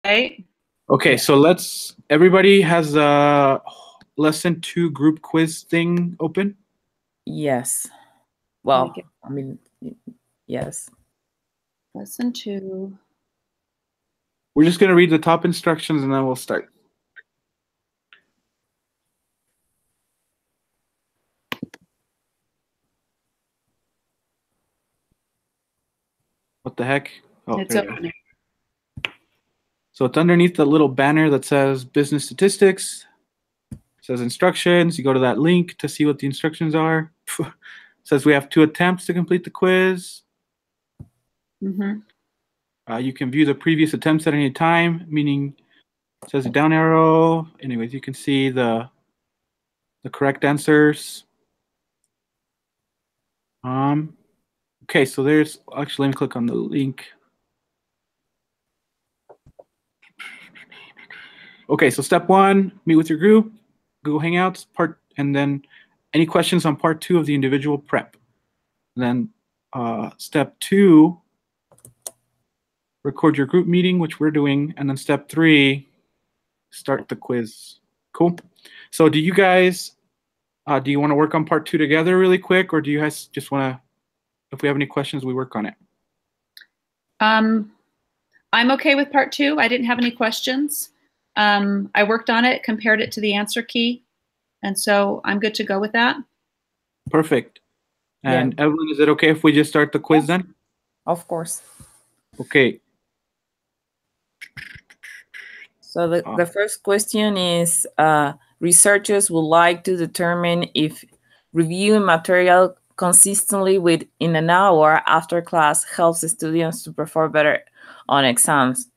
Right? Okay, so everybody has a lesson 2 group quiz thing open? Yes. Well, I mean, yes. Lesson 2. We're just going to read the top instructions and then we'll start. What the heck? Oh, It's there you opening. go. So it's underneath the little banner that says business statistics. It says instructions. You go to that link to see what the instructions are. It says we have 2 attempts to complete the quiz. You can view the previous attempts at any time, meaning it says a down arrow. Anyways, you can see the correct answers. Okay, so actually, let me click on the link. Okay, so step 1, meet with your group, Google Hangouts, and then any questions on part 2 of the individual prep. And then step 2, record your group meeting, which we're doing, and then step 3, start the quiz. Cool. So do you guys, do you want to work on part 2 together really quick, or do you guys just want to, if we have any questions, we work on it? I'm okay with part 2. I didn't have any questions. I worked on it, compared it to the answer key, and so I'm good to go with that. Perfect. And yeah. Evelyn, is it okay if we just start the quiz then? Of course. Okay. So the first question is, researchers would like to determine if reviewing material consistently within an hour after class helps students to perform better on exams.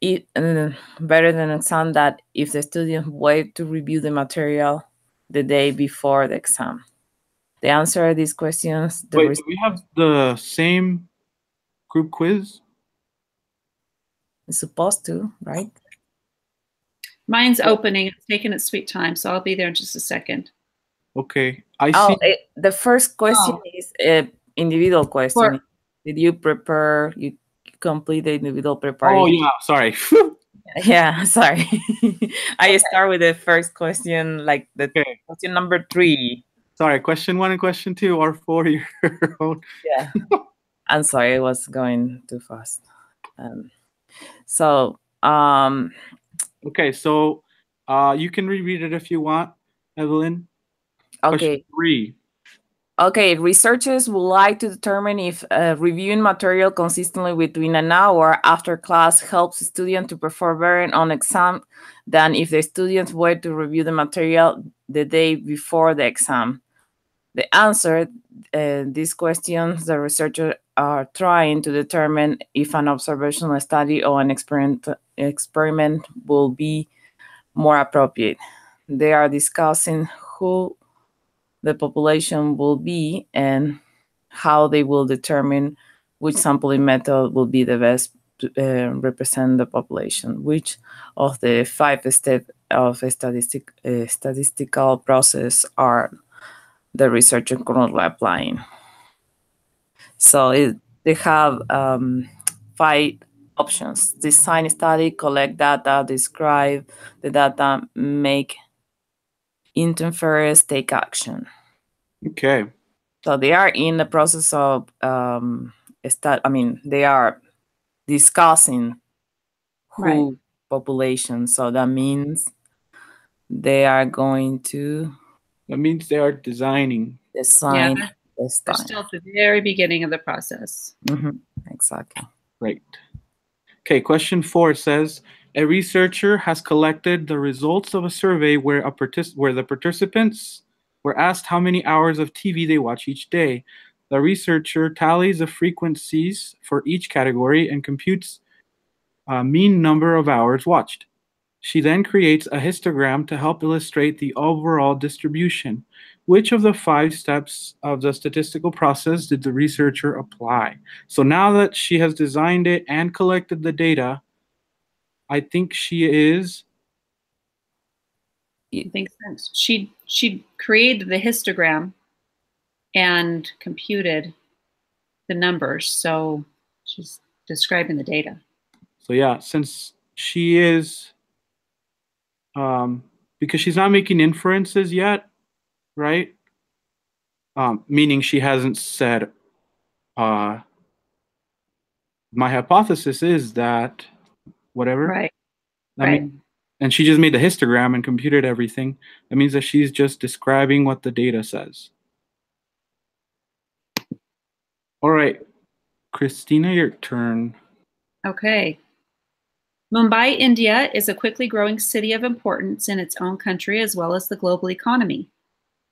Better than an exam that if the students wait to review the material the day before the exam. The answer to these questions... Wait, do we have the same group quiz? It's supposed to, right? Mine's opening. It's taking its sweet time, so I'll be there in just a second. Okay. I see. The first question is an individual question. Did you prepare, you complete the individual preparation? Oh, yeah. Sorry. Yeah, sorry. I start with the first question, like question number 3. Sorry, question 1 and question 2 are for your own. Yeah. I'm sorry, I was going too fast. Okay, so you can reread it if you want, Evelyn. Okay. Question 3. Okay, researchers would like to determine if reviewing material consistently within an hour after class helps students to perform better on exam than if the students wait to review the material the day before the exam. The answer, these questions, the researchers are trying to determine if an observational study or an experiment will be more appropriate. They are discussing who the population will be and how they will determine which sampling method will be the best to represent the population, which of the 5 steps of a statistical process are the researcher currently applying. So they have 5 options: design study, collect data, describe the data, make inference, take action. Okay. So they are in the process of they are discussing who population. So that means they are going to. That means they are designing. Design. Yeah, they're still at the very beginning of the process. Exactly. Right. Okay, question 4 says, a researcher has collected the results of a survey where the participants were asked how many hours of TV they watch each day. The researcher tallies the frequencies for each category and computes a mean number of hours watched. She then creates a histogram to help illustrate the overall distribution. Which of the 5 steps of the statistical process did the researcher apply? So now that she has designed it and collected the data, I think she is... It makes sense. She created the histogram and computed the numbers, so she's describing the data. So yeah, since she is, because she's not making inferences yet, right? Meaning she hasn't said, my hypothesis is that whatever. Right. I Right. mean, and she just made the histogram and computed everything. That means that she's just describing what the data says. All right, Christina, your turn. Okay. Mumbai, India is a quickly growing city of importance in its own country as well as the global economy.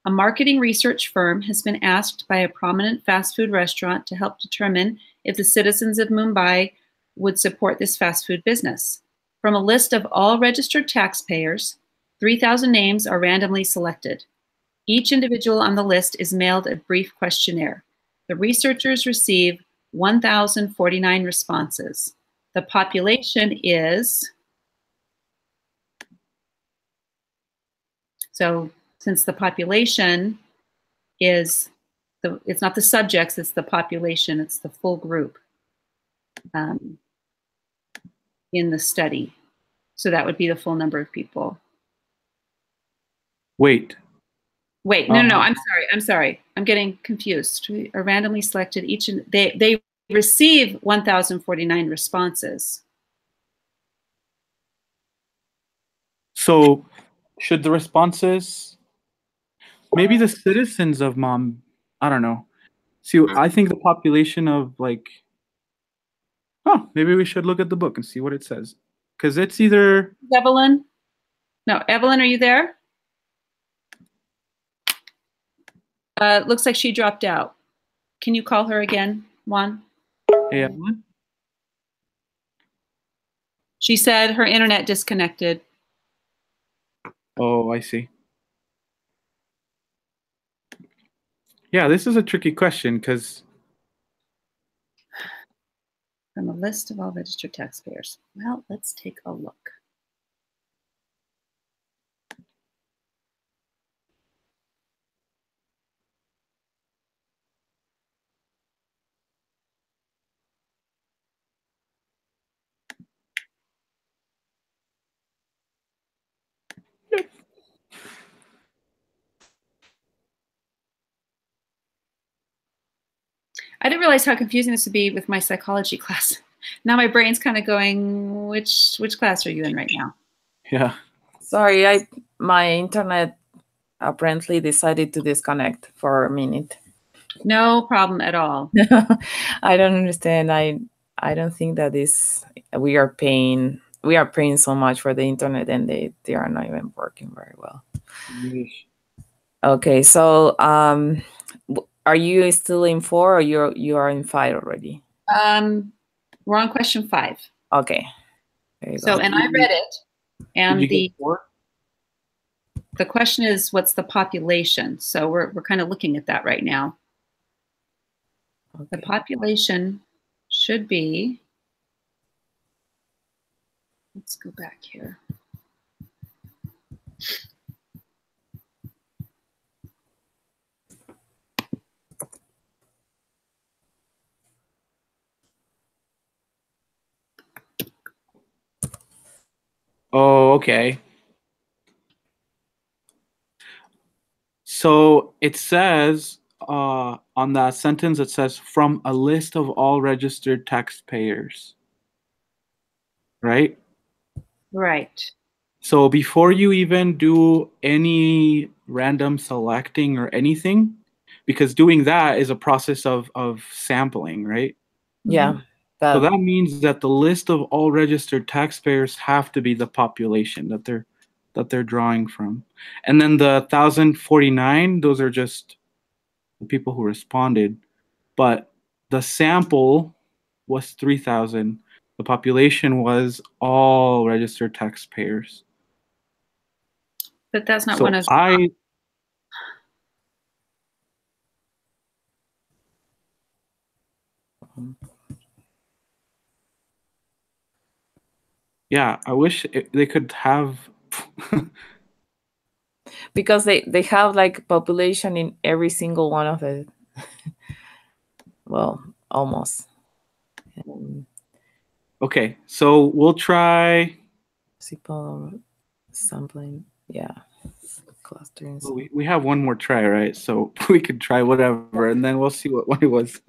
A marketing research firm has been asked by a prominent fast food restaurant to help determine if the citizens of Mumbai would support this fast food business. From a list of all registered taxpayers, 3,000 names are randomly selected. Each individual on the list is mailed a brief questionnaire. The researchers receive 1,049 responses. The population is, so since the population is, it's not the subjects, it's the population, it's the full group in the study. So that would be the full number of people. Wait, no, I'm sorry. I'm getting confused. We are randomly selected each, and they receive 1,049 responses. so should the responses, maybe the citizens of I don't know. See, I think the population of maybe we should look at the book and see what it says. Because it's either... Evelyn? No, Evelyn, are you there? Looks like she dropped out. Can you call her again, Juan? Hey, Evelyn? She said her internet disconnected. Oh, I see. Yeah, this is a tricky question because... From a list of all registered taxpayers. Well, let's take a look. I didn't realize how confusing this would be with my psychology class. Now my brain's kind of going, which class are you in right now? Yeah. Sorry, my internet apparently decided to disconnect for a minute. No problem at all. I don't understand. I don't think that we are paying so much for the internet and they are not even working very well. Okay, so are you still in 4 or you are in 5 already? We're on question 5. Okay. So, and I read it, and the The question is, what's the population? So we're kind of looking at that right now. Okay. The population should be, let's go back here. Oh, okay. So it says on that sentence, it says from a list of all registered taxpayers. Right? Right. So before you even do any random selecting or anything, because doing that is a process of sampling, right? Yeah. So that means that the list of all registered taxpayers have to be the population that they're drawing from. And then the 1,049, those are just the people who responded. But the sample was 3,000. The population was all registered taxpayers. But that's not one of... Yeah, I wish they could have... because they have like population in every single one of it. Well, almost. Okay, so we'll try. Simple sampling. Yeah. Clustering. Well, we have one more try, right? So we could try whatever, and then we'll see what one it was.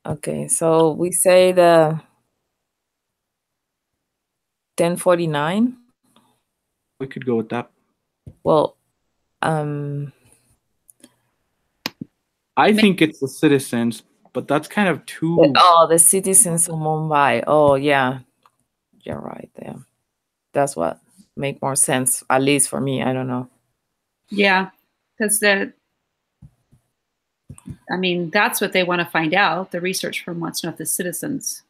Okay, so we say the 1049. We could go with that. Well, I think it's the citizens, but that's kind of too. the citizens of Mumbai. Oh, yeah, you're right there. That's what make more sense, at least for me. I don't know. Yeah, because that's what they want to find out. The research firm wants to know if the citizens.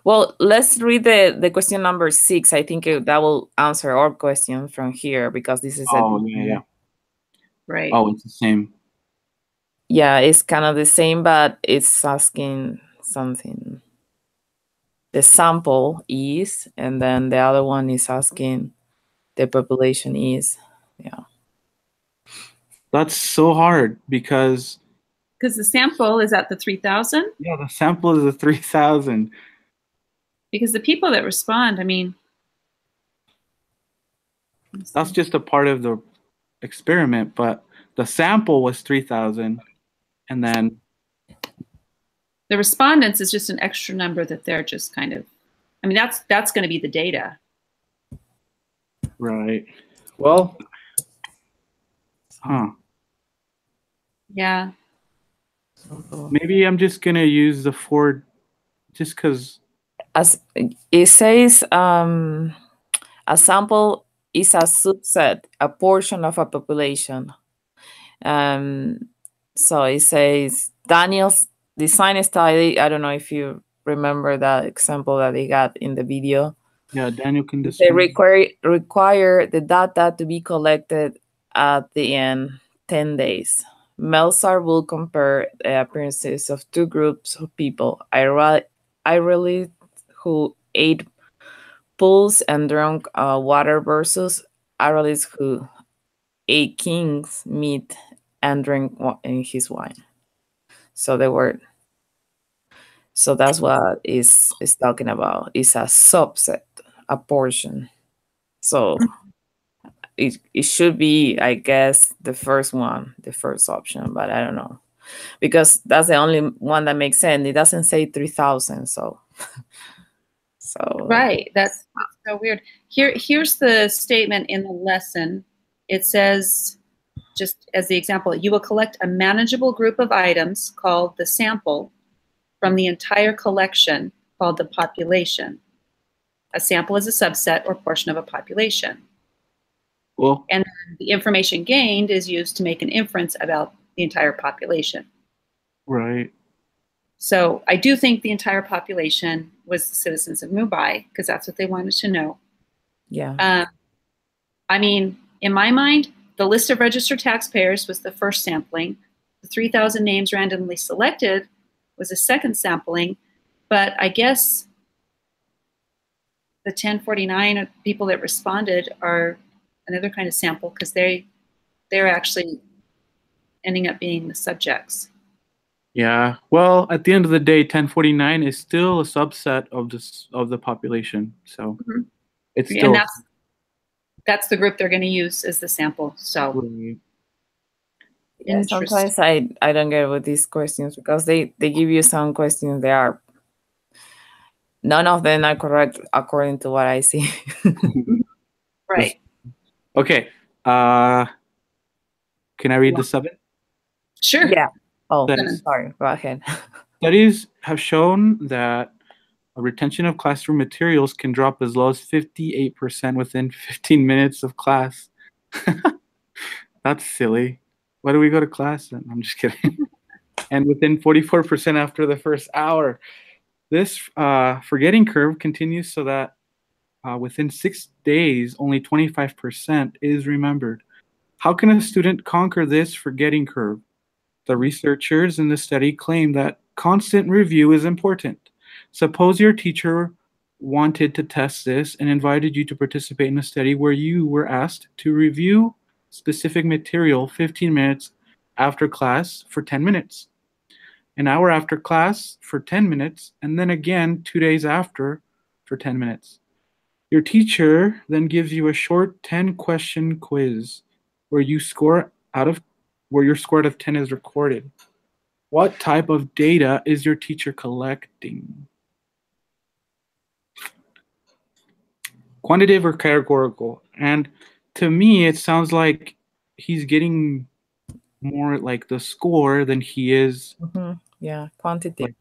Well, let's read the question number 6. I think that will answer our question from here, because this is yeah. Right. Oh, it's the same. Yeah, it's kind of the same, but it's asking something. The sample is, and then the other one is asking the population is. Yeah. That's so hard because the sample is at the 3,000. Yeah, the sample is the 3,000. Because the people that respond, that's just a part of the experiment, but the sample was 3,000, and then the respondents is just an extra number that they're just kind of. That's going to be the data. Right. Well. Yeah. Maybe I'm just gonna use the 4, just because. As it says, a sample is a subset, a portion of a population. So it says Daniel's design study. I don't know if you remember that example that they got in the video. Yeah, Daniel can They require the data to be collected at the end 10 days. Melsar will compare the appearances of two groups of people, Irilis who ate pools and drank water versus Irilis who ate king's meat and drank his wine. So that's what is talking about. It's a subset, a portion. So it should be, I guess, the first one, the first option, but I don't know, because that's the only one that makes sense. It doesn't say 3,000, so right. That's so weird. Here's the statement in the lesson. It says, just as the example, you will collect a manageable group of items called the sample from the entire collection called the population. A sample is a subset or portion of a population. Well, and the information gained is used to make an inference about the entire population. Right. So I do think the entire population was the citizens of Mumbai, because that's what they wanted to know. Yeah. In my mind, the list of registered taxpayers was the first sampling. The 3,000 names randomly selected was a second sampling, but I guess the 1049 people that responded are another kind of sample, because they're actually ending up being the subjects. Yeah. Well, at the end of the day, 1049 is still a subset of the population. So it's still. And that's the group they're going to use as the sample. So. Right. Yeah, sometimes I don't get with these questions, because they give you some questions that are, none of them are correct according to what I see. Right. Okay. Can I read the 7? Sure. Yeah. Oh, sorry. Go ahead. Studies have shown that a retention of classroom materials can drop as low as 58% within 15 minutes of class. That's silly. Why do we go to class then? I'm just kidding. And within 44% after the first hour. This forgetting curve continues so that within 6 days, only 25% is remembered. How can a student conquer this forgetting curve? The researchers in the study claim that constant review is important. Suppose your teacher wanted to test this and invited you to participate in a study where you were asked to review specific material 15 minutes after class for 10 minutes. an hour after class for 10 minutes, and then again 2 days after for 10 minutes. Your teacher then gives you a short 10-question quiz where your score out of 10 is recorded. What type of data is your teacher collecting? Quantitative or categorical? And to me, it sounds like he's getting more like the score than he is Yeah, quantity.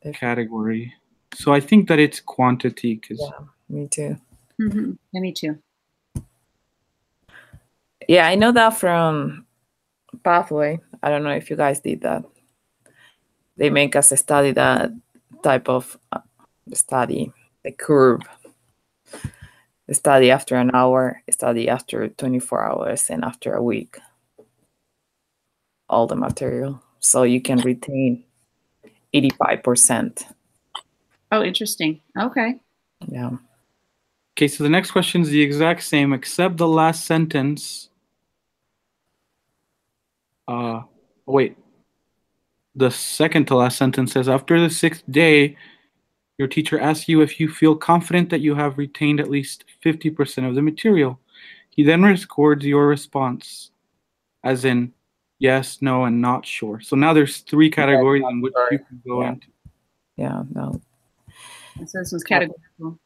like category. So I think that it's quantity because Yeah, me too. Yeah, me too. Yeah, I know that from Pathway. I don't know if you guys did that. They make us study that type of study, the curve. Study after an hour, study after 24 hours, and after a week. All the material. So you can retain 85%. Oh, interesting. Okay. Yeah. Okay, so the next question is the exact same except the last sentence. Wait. The second to last sentence says, after the 6th day, your teacher asks you if you feel confident that you have retained at least 50% of the material. He then records your response, as in yes, no, and not sure. So now there's 3 categories in which you can go into. Yeah, no. So this was categorical.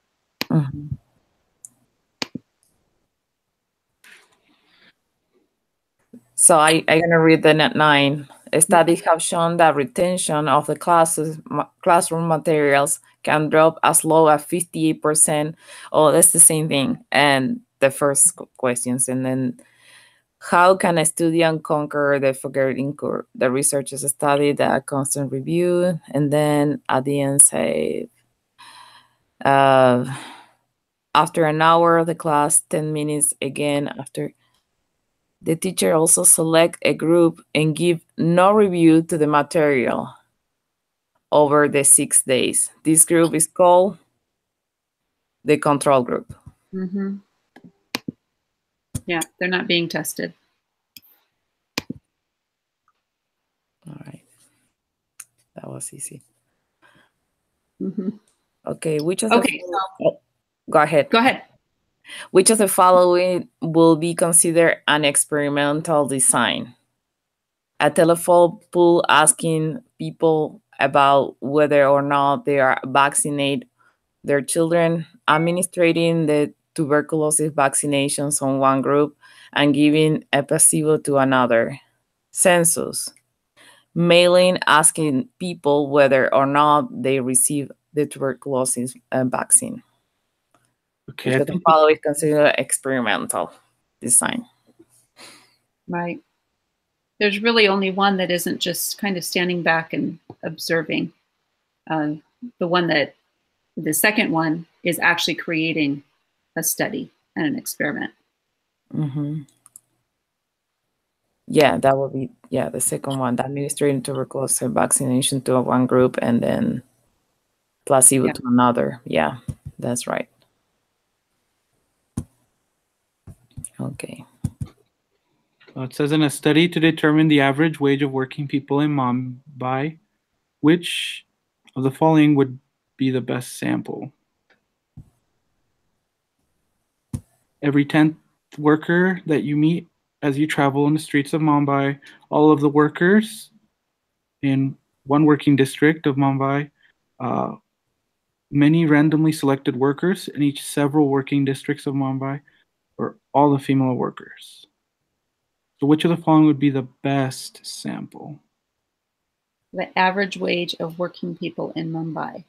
So I'm going to read the net 9. Studies have shown that retention of the classroom materials can drop as low as 58%. Oh, that's the same thing. And the first questions. And then, how can a student conquer the forgetting curve? The researchers study that constant review. And then at the end say, after an hour of the class, 10 minutes again after. The teacher also select a group and give no review to the material over the 6 days. This group is called the control group. Yeah, they're not being tested. All right. That was easy. Mm-hmm. Okay, which of Okay, go ahead. Go ahead. Which of the following will be considered an experimental design? A telephone poll asking people about whether or not they are vaccinate their children, administrating the tuberculosis vaccinations on one group and giving a placebo to another. Census. Mailing asking people whether or not they receive the tuberculosis vaccine. Okay, Which the following is considered experimental design. Right. There's really only one that isn't just kind of standing back and observing. The second one is actually creating a study and an experiment. Mm-hmm. Yeah, that would be, the second one, the administering tuberculosis vaccination to one group and then placebo to another. Yeah, that's right. Okay. It says in a study to determine the average wage of working people in Mumbai, which of the following would be the best sample? Every 10th worker that you meet as you travel in the streets of Mumbai, all of the workers in one working district of Mumbai, many randomly selected workers in each several working districts of Mumbai, or all the female workers. So which of the following would be the best sample? The average wage of working people in Mumbai.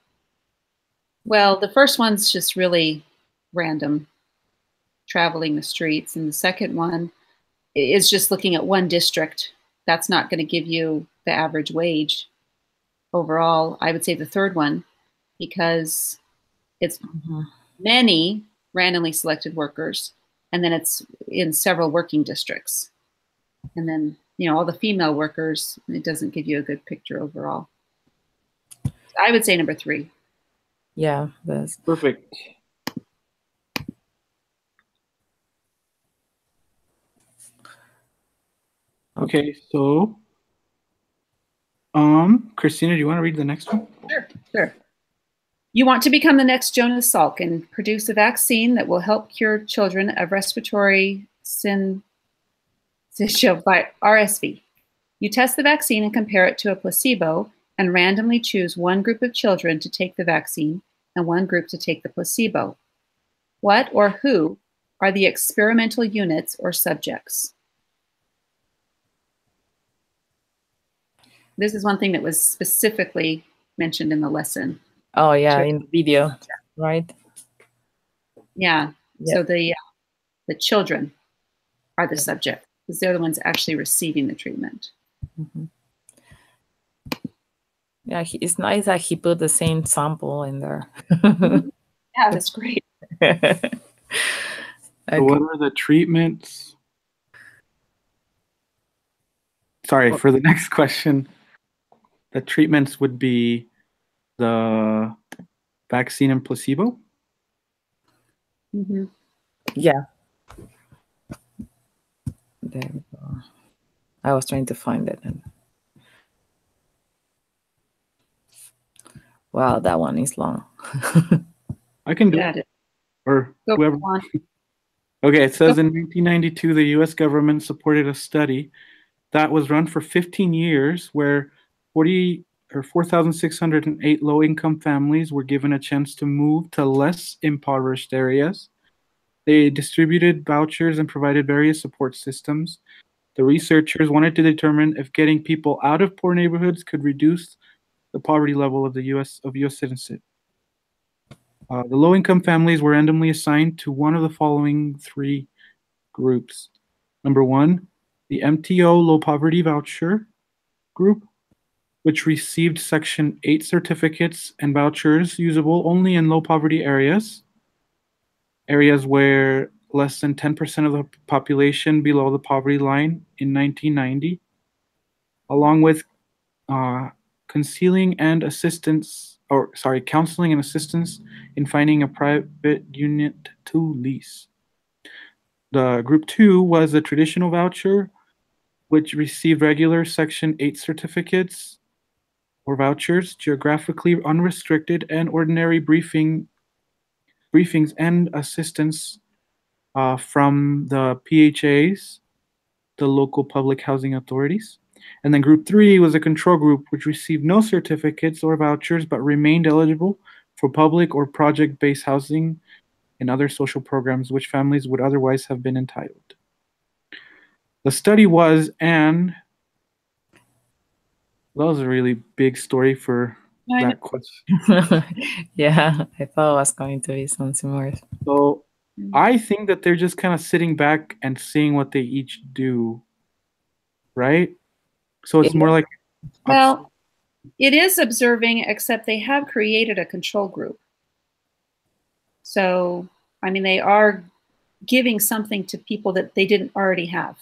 Well, the first one's just really random, traveling the streets. And the second one is just looking at one district. That's not going to give you the average wage overall. I would say the third one, because it's many randomly selected workers, and then it's in several working districts. And then, all the female workers, it doesn't give you a good picture overall. I would say number 3. Yeah, that's perfect. Okay, so Christina, do you want to read the next one? Sure. You want to become the next Jonas Salk and produce a vaccine that will help cure children of respiratory syncytial RSV. You test the vaccine and compare it to a placebo and randomly choose one group of children to take the vaccine and one group to take the placebo. What or who are the experimental units or subjects? This is one thing that was specifically mentioned in the lesson. Oh, yeah, in the video, right? Yeah. Yep. So the children are the subject because they're the ones actually receiving the treatment. Mm-hmm. Yeah, it's nice that he put the same sample in there. Yeah, that's great. Okay. So what are the treatments? Sorry, for the next question, the treatments would be the vaccine and placebo? Mm-hmm. Yeah. There we go. I was trying to find it. Wow, that one is long. I can do it. Or Go whoever. on. Okay, it says in 1992, the U.S. government supported a study that was run for 15 years where 4,608 low-income families were given a chance to move to less impoverished areas. They distributed vouchers and provided various support systems. The researchers wanted to determine if getting people out of poor neighborhoods could reduce the poverty level of U.S. citizens. The low-income families were randomly assigned to one of the following three groups. Number one, the MTO Low Poverty Voucher group, which received Section 8 certificates and vouchers usable only in low poverty areas where less than 10% of the population below the poverty line in 1990, along with counseling and assistance in finding a private unit to lease. The group 2 was a traditional voucher, which received regular Section 8 certificates or vouchers, geographically unrestricted, and ordinary briefings and assistance from the PHAs, the local public housing authorities. And then group 3 was a control group, which received no certificates or vouchers, but remained eligible for public or project-based housing and other social programs which families would otherwise have been entitled. The study was, and that was a really big story for that question. Yeah, I thought it was going to be something more. So I think that they're just kind of sitting back and seeing what they each do, right? So it's more like... Well, it is observing, except they have created a control group. So, I mean, they are giving something to people that they didn't already have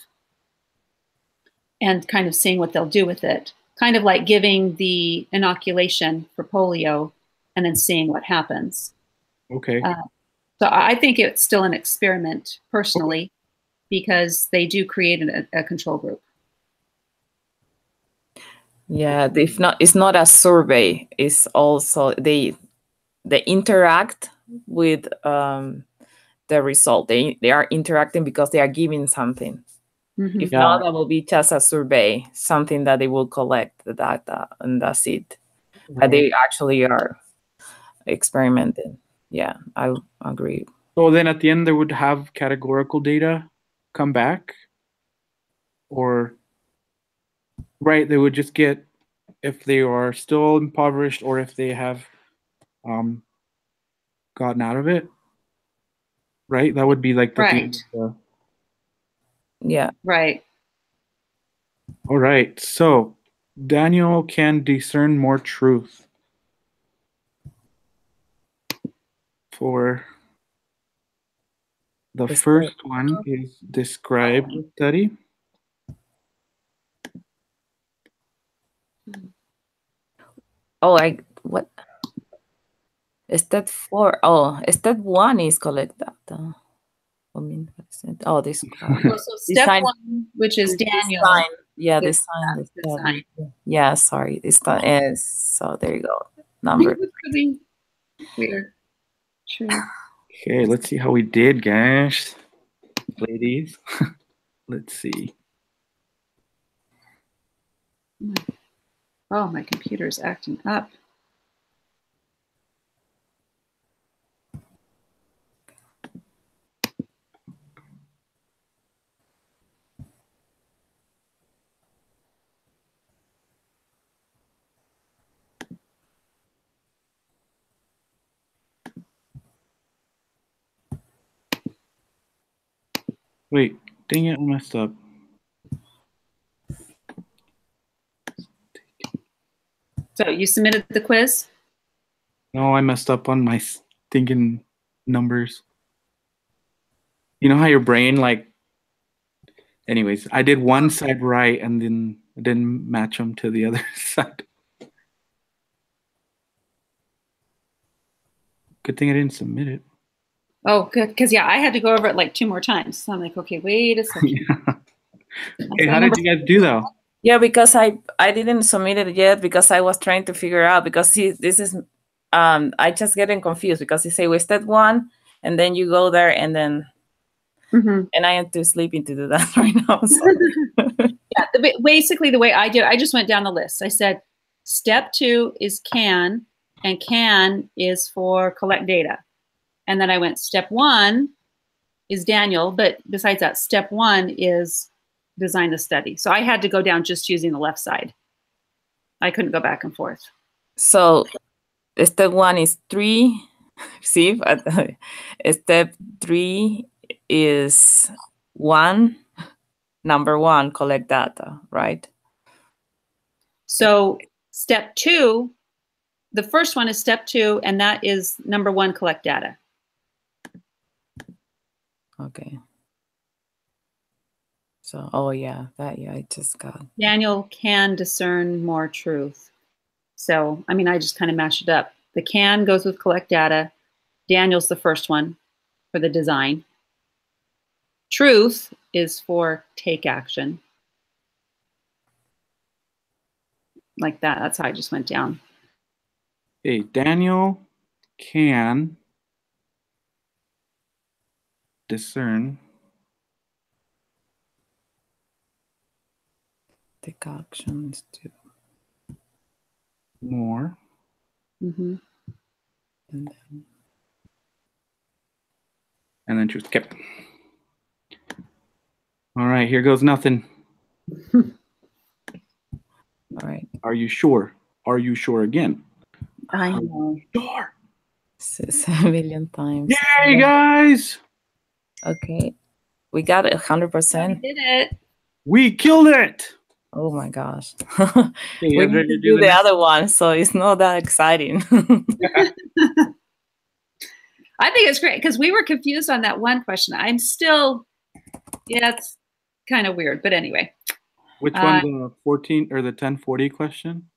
and kind of seeing what they'll do with it. Kind of like giving the inoculation for polio and then seeing what happens. Okay. So I think it's still an experiment personally because they do create a control group. Yeah, it's not a survey. It's also they interact with the result. They are interacting because they are giving something. Mm-hmm. If not, that will be just a survey, something that they will collect the data, and that's it. Right. But they actually are experimenting. Yeah, I agree. So then at the end, they would have categorical data come back? Or, right, they would just get if they are still impoverished or if they have gotten out of it? Right? That would be like the... Right. Yeah. Right. All right. So Daniel can discern more truth. For the first one is describe the study. Oh, what? Step 4. Oh, step 1 is collect data. Oh, this so step 1, which is Daniel, Yeah, It's design. design. Yeah, sorry. This time is so there you go. Number. It's really weird. True. Okay, let's see how we did, guys. Ladies. Let's see. Oh, my computer's acting up. Wait, dang it, I messed up. So you submitted the quiz? No, I messed up on my stinking numbers. You know how your brain, like, anyways, I did one side right and then I didn't match them to the other side. Good thing I didn't submit it. Oh, good. Because, yeah, I had to go over it like 2 more times. So I'm like, okay, wait a second. Yeah. Okay, how did you guys do, though? Yeah, because I didn't submit it yet because I was trying to figure out because this is I just getting confused because you say we step 1 and then you go there and then and I am too sleepy to do that right now. So. Yeah, basically the way I did, I just went down the list. I said, step 2 is CAN, and CAN is for collect data. And then I went, step 1 is Daniel, but besides that, step 1 is design the study. So I had to go down just using the left side. I couldn't go back and forth. So step 1 is 3. See, step 3 is 1. Number 1, collect data, right? So step 2, the first one is step 2, and that is number 1, collect data. Okay. So, oh yeah, I just got. Daniel can discern more truth. So, I mean, I just kind of mashed it up. The CAN goes with collect data. Daniel's the first one for the design. Truth is for take action. Like that. That's how I just went down. Okay, Daniel can discern. Take actions to more. And then choose skip. All right, here goes nothing. All right. Are you sure? Are you sure again? I know. Sure. 7 million times. Yay, guys! Okay. We got it 100%. We did it. We killed it! Oh my gosh. Okay, We need to do the other one, so it's not that exciting. I think it's great because we were confused on that one question. I'm still, yeah, it's kind of weird, but anyway. Which one, the 14 or the 1040 question?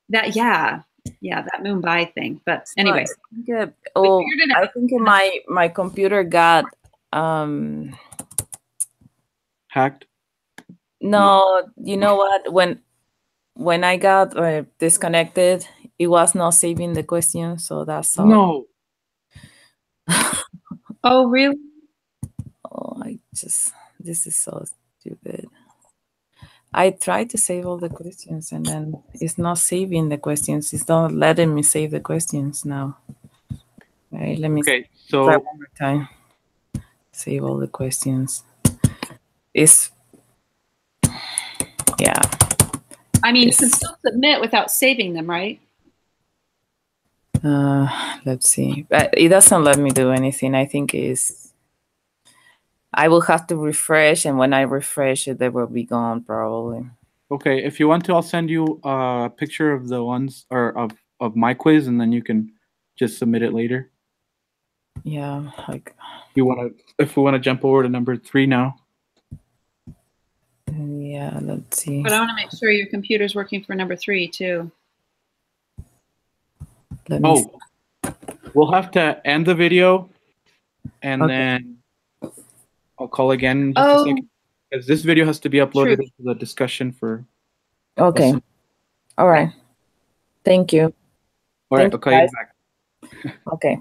That, yeah, that Mumbai thing. But anyway. Good. Oh, I think my computer got hacked. No, you know what? When I got disconnected, it was not saving the question, so that's all. No. Oh, really? Oh, this is so stupid. I tried to save all the questions and then it's not saving the questions. It's not letting me save the questions now. All right, let me try one more time. Save all the questions. Yeah. I mean, you can still submit without saving them, right? Let's see. But it doesn't let me do anything. I think I will have to refresh, and when I refresh it, they will be gone probably. Okay, if you want to, I'll send you a picture of the ones or of my quiz, and then you can just submit it later. Yeah, like if we want to jump over to number 3 now. Yeah, let's see. But I want to make sure your computer's working for number 3 too. We'll have to end the video, and then I'll call again in just a second. because this video has to be uploaded True. into the discussion for. Okay. lesson. All right. Thank you. All right, Thank I'll you, call you guys. back. Okay.